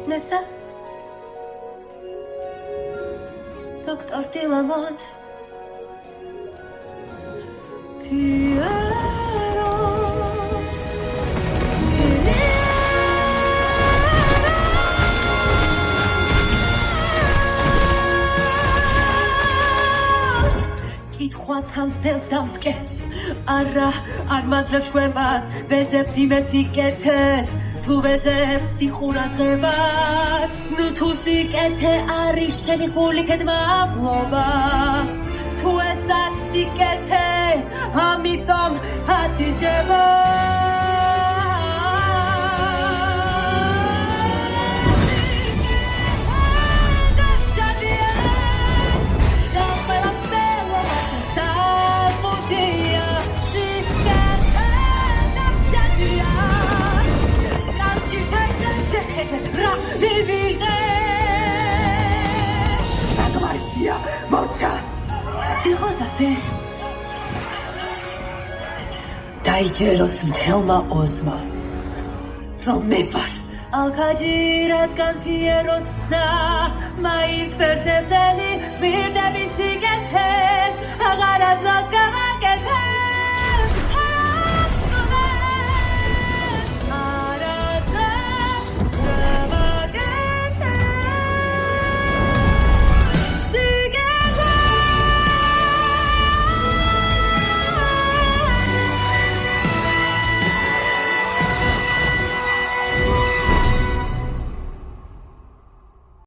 Nesta? Dr. Dilamont. Piero. Kitxwa tams dels davtkets. Ara, armadleb shwebas, vezeb dimetikets. Tu ვეძებდი ყურადღებას ნუ თუ სიკეთე არის შენი ხულიქეთ მაღლობა თუ ეს არ სიკეთე ამიტომ ათიჟება Morcha! Dihos ase. Daijeros mtelma ozma. Რომ მე ვარ ალქაჯირადგან ფიეროსა მაინც ვერ შევძელი ვირდებით სიკეთეს აღარადროს გავაკეთე